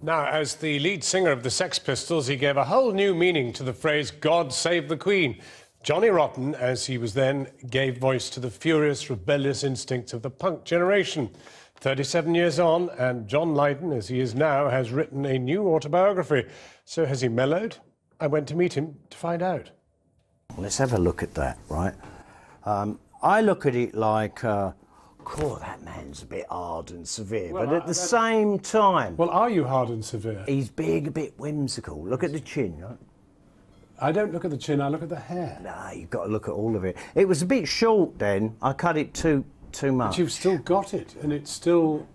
Now, as the lead singer of the Sex Pistols, he gave a whole new meaning to the phrase, God save the Queen. Johnny Rotten, as he was then, gave voice to the furious, rebellious instincts of the punk generation. 37 years on, and John Lydon, as he is now, has written a new autobiography. So has he mellowed? I went to meet him to find out. Let's have a look at that, right? I look at it like, that man's a bit hard and severe, well, but at the same time... Well, are you hard and severe? He's being a bit whimsical. Look at the chin, right? I don't look at the chin, I look at the hair. Nah, you've got to look at all of it. It was a bit short then. I cut it too much. But you've still got it, and it's still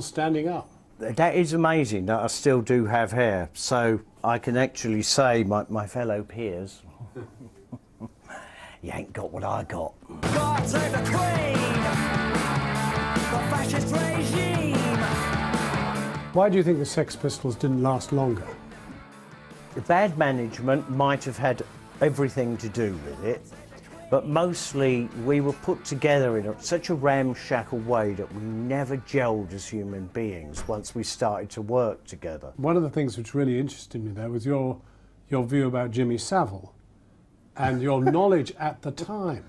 standing up. That is amazing that I still do have hair. So I can actually say, my fellow peers, you ain't got what I got. God save the Queen, the fascist regime. Why do you think the Sex Pistols didn't last longer? The bad management might have had everything to do with it, but mostly we were put together in such a ramshackle way that we never gelled as human beings once we started to work together. One of the things which really interested me there was your view about Jimmy Savile and your knowledge at the time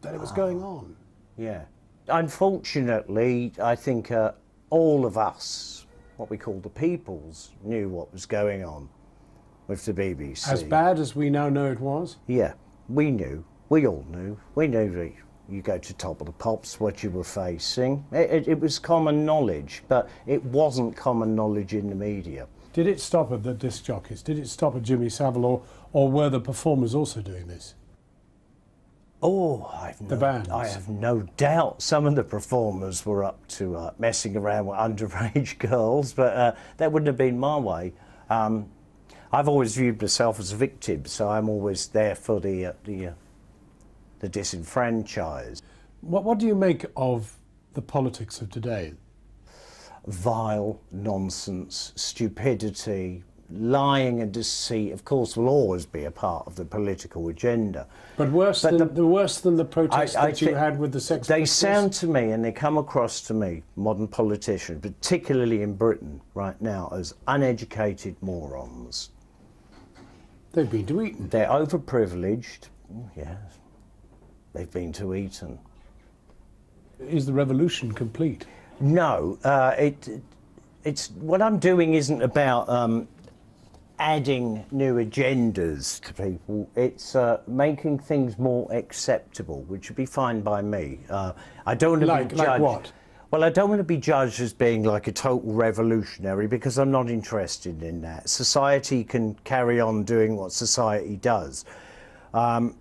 that it was going on. Yeah. Unfortunately, I think all of us, what we call the peoples, knew what was going on with the BBC. As bad as we now know it was? Yeah, we knew. We all knew. We knew that you go to Top of the Pops, what you were facing. It was common knowledge, but it wasn't common knowledge in the media. Did it stop at the disc jockeys? Did it stop at Jimmy Savile, or were the performers also doing this? Oh, I have no doubt some of the performers were up to messing around with underage girls, but that wouldn't have been my way. I've always viewed myself as a victim, so I'm always there for the disenfranchised. What do you make of the politics of today? Vile nonsense, stupidity, lying and deceit, of course, will always be a part of the political agenda. But worse than the protests that you had with the Sex Pistols? They sound to me, and they come across to me, modern politicians, particularly in Britain right now, as uneducated morons. They've been to Eton. They're overprivileged, yes. They've been to Eton. Is the revolution complete? No, it's what I'm doing isn't about adding new agendas to people. It's making things more acceptable, which would be fine by me. I don't want to be judged. Like what? Well, I don't want to be judged as being like a total revolutionary, because I'm not interested in that. Society can carry on doing what society does. I've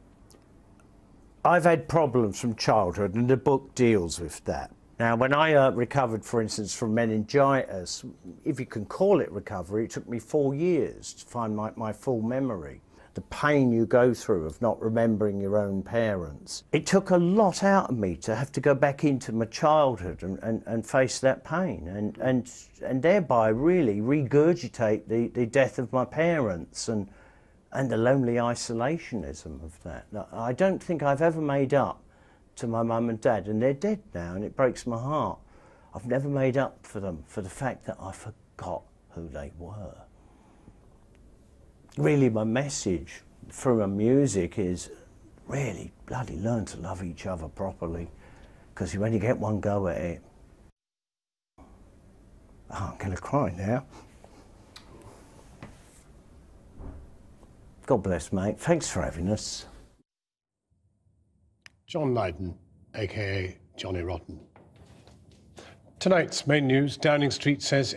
had problems from childhood, and the book deals with that. Now, when I recovered, for instance, from meningitis, if you can call it recovery, it took me 4 years to find my full memory. The pain you go through of not remembering your own parents. It took a lot out of me to have to go back into my childhood and face that pain and thereby really regurgitate the death of my parents and the lonely isolationism of that. Now, I don't think I've ever made up to my mum and dad, and they're dead now, and it breaks my heart. I've never made up for them for the fact that I forgot who they were. Really, my message through my music is really bloody learn to love each other properly, because you only get one go at it. Oh, I'm going to cry now. God bless, mate. Thanks for having us. John Lydon, a.k.a. Johnny Rotten. Tonight's main news, Downing Street says